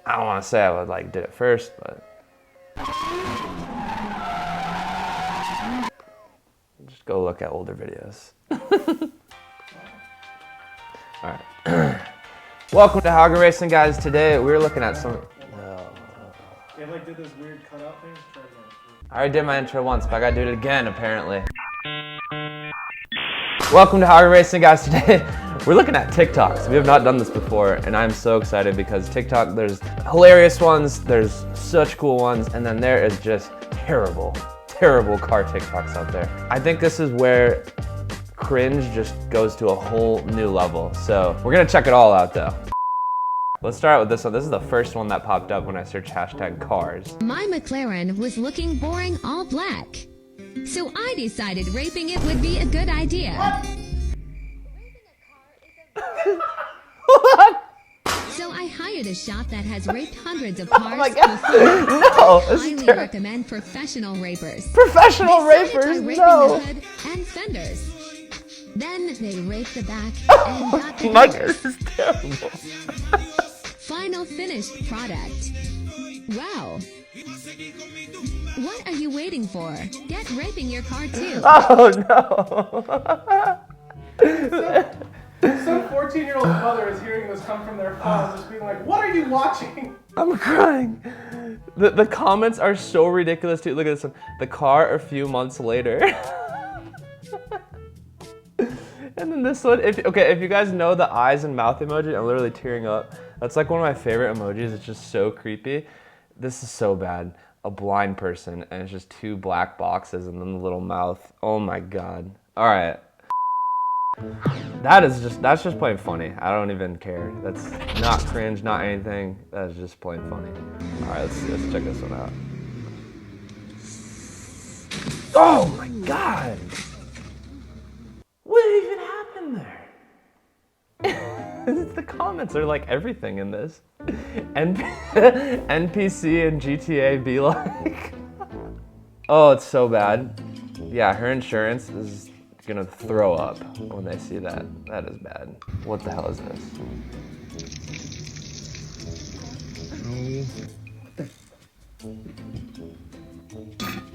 I don't want to say I would like did it first, but just go look at older videos. All right. Welcome to Haugen Racing, guys. Today we're looking at some. They like did this weird cutout thing. I already did my intro once, but I gotta do it again apparently. Welcome to Haugen Racing, guys. Today we're looking at TikToks. We have not done this before, and I'm so excited because TikTok, there's hilarious ones, there's such cool ones, and then there is just terrible car TikToks out there. I think this is where cringe just goes to a whole new level. So we're gonna check it all out though. Let's start with this one. This is the first one that popped up when I searched hashtag cars. My McLaren was looking boring all black. So I decided raping it would be a good idea. So I hired a shop that has raped hundreds of cars. Oh my God. Before. No, I highly recommend professional rapers. Professional They started rapers, by raping no. the hood and fenders. Then they raped the back Oh and got the my God, doors. this is terrible. Final finished product. Wow. What are you waiting for? Get raping your car too. Oh no. Some 14-year-old mother is hearing this come from their phone, just being like, "What are you watching?" I'm crying. The comments are so ridiculous too. Look at this one. The car a few months later. And then this one, if you guys know the eyes and mouth emoji, I'm literally tearing up. That's like one of my favorite emojis. It's just so creepy. This is so bad. A blind person, and it's just two black boxes and then the little mouth. Oh my God. All right. That's just plain funny. I don't even care. That's not cringe, not anything. That's just plain funny. All right, let's check this one out. Oh my God. What even happened there? The comments are like everything in this. NPC and GTA be like. Oh, it's so bad. Yeah, her insurance is gonna throw up when they see that. That is bad. What the hell is this?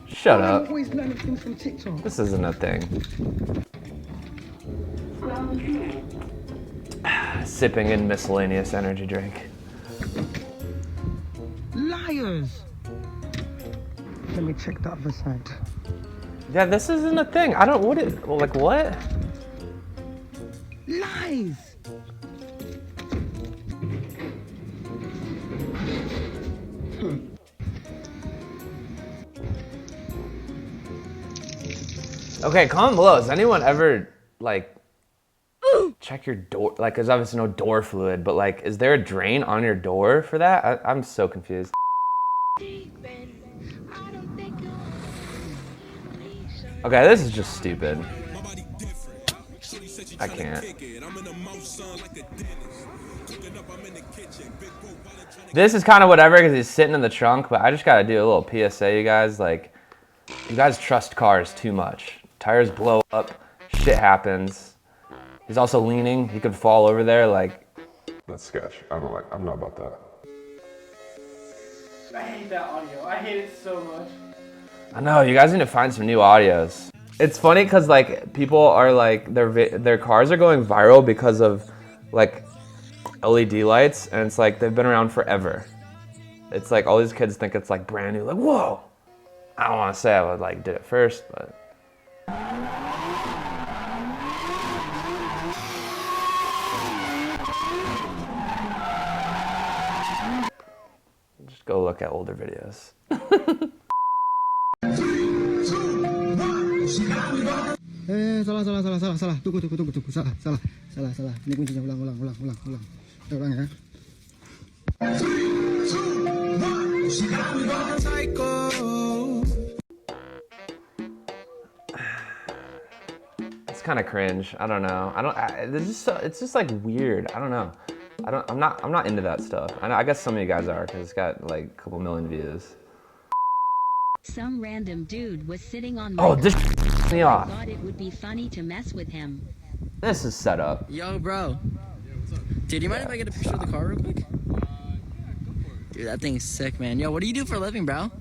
Shut up. I'm always learning things from TikTok. This isn't a thing. Sipping in miscellaneous energy drink. Liars! Let me check the other side. Yeah, this isn't a thing. I don't, like what? Lies! Okay, comment below. Has anyone ever, like, check your door? Like, there's obviously no door fluid, but like, is there a drain on your door for that? I'm so confused. Okay, this is just stupid. I can't. This is kind of whatever because he's sitting in the trunk, but I just gotta do a little PSA, you guys. Like, you guys trust cars too much. Tires blow up, shit happens. He's also leaning, he could fall over there, like. That's sketch. I'm not about that. I hate that audio. I hate it so much. I know, you guys need to find some new audios. It's funny because like people are like, their cars are going viral because of like LED lights, and it's like they've been around forever. It's like all these kids think it's like brand new, like whoa. I don't want to say I would like did it first, but. Just go look at older videos. Salah. Tunggu. Salah. Ini kuncinya ulang ya. It's kind of cringe. I don't know. It's just like weird. I don't know. I'm not into that stuff. I guess some of you guys are because it's got like a couple million views. Some random dude was sitting on my This car, me so off. I thought it would be funny to mess with him. This is set up. Yo, bro. Dude, you mind if I get a picture of the car real quick? Dude, that thing's sick, man. Yo, what do you do for a living, bro?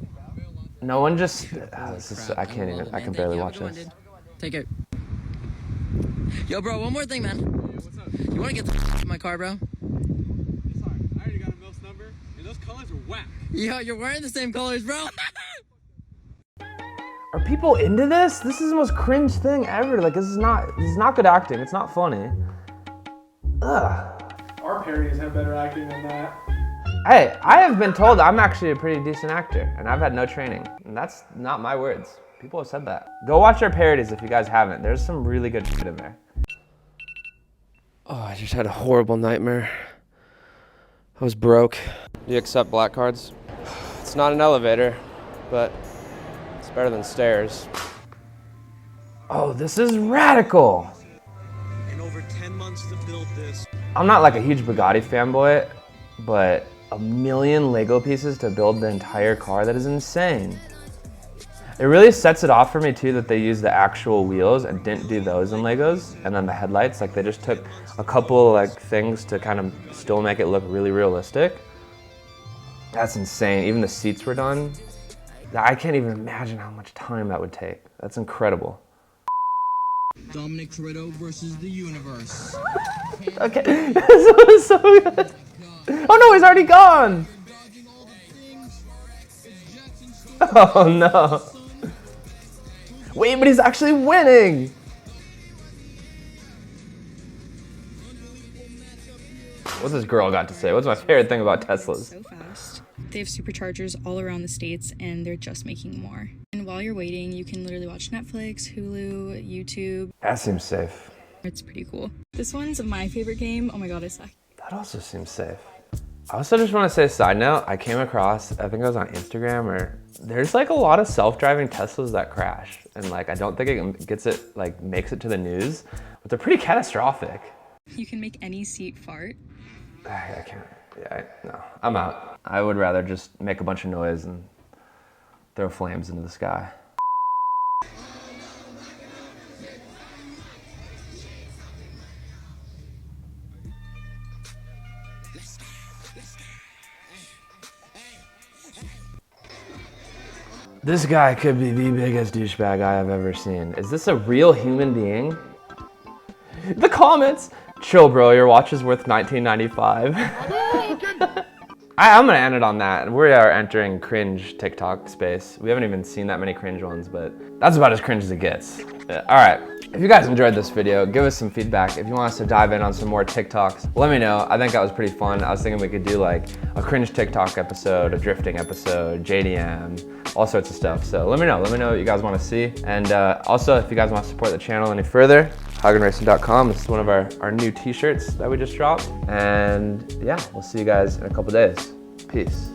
No one just, I can't even, I can barely watch this. Take it. Yo, bro, one more thing, man. What's up? You want to get the out of my car, bro? It's alright. I already got a MILF's number, and those colors are whack. Yo, you're wearing the same colors, bro. Are people into this? This is the most cringe thing ever. Like, this is not good acting. It's not funny. Ugh. Our parodies have better acting than that. Hey, I have been told I'm actually a pretty decent actor, and I've had no training. And that's not my words. People have said that. Go watch our parodies if you guys haven't. There's some really good shit in there. Oh, I just had a horrible nightmare. I was broke. Do you accept black cards? It's not an elevator, but it's better than stairs. Oh, this is radical. In over 10 months to build this. I'm not like a huge Bugatti fanboy, but 1 million Lego pieces to build the entire car, that is insane. It really sets it off for me too that they used the actual wheels and didn't do those in Legos, and then the headlights, like they just took a couple like things to kind of still make it look really realistic. That's insane. Even the seats were done. I can't even imagine how much time that would take. That's incredible. Dominic Toretto versus the universe. Okay, this was so good. Oh no, he's already gone! Oh no. Wait, but he's actually winning! What's this girl got to say? What's my favorite thing about Teslas? So fast. They have superchargers all around the states and they're just making more. And while you're waiting, you can literally watch Netflix, Hulu, YouTube. That seems safe. It's pretty cool. This one's my favorite game. Oh my god, I suck. That also seems safe. I also just want to say, side note, I came across, I think it was on Instagram, or there's like a lot of self-driving Teslas that crash. And like, I don't think it gets it, like makes it to the news, but they're pretty catastrophic. You can make any seat fart. I can't, no, I'm out. I would rather just make a bunch of noise and throw flames into the sky. This guy could be the biggest douchebag I have ever seen. Is this a real human being? The comments! Chill, bro, your watch is worth $19.95. I'm gonna end it on that. We are entering cringe TikTok space. We haven't even seen that many cringe ones, but that's about as cringe as it gets. All right, if you guys enjoyed this video, give us some feedback. If you want us to dive in on some more TikToks, let me know. I think that was pretty fun. I was thinking we could do like a cringe TikTok episode, a drifting episode, JDM, all sorts of stuff. So let me know what you guys want to see. And also, if you guys want to support the channel any further, HaugenRacing.com. This is one of our new t-shirts that we just dropped. And yeah, we'll see you guys in a couple days. Peace.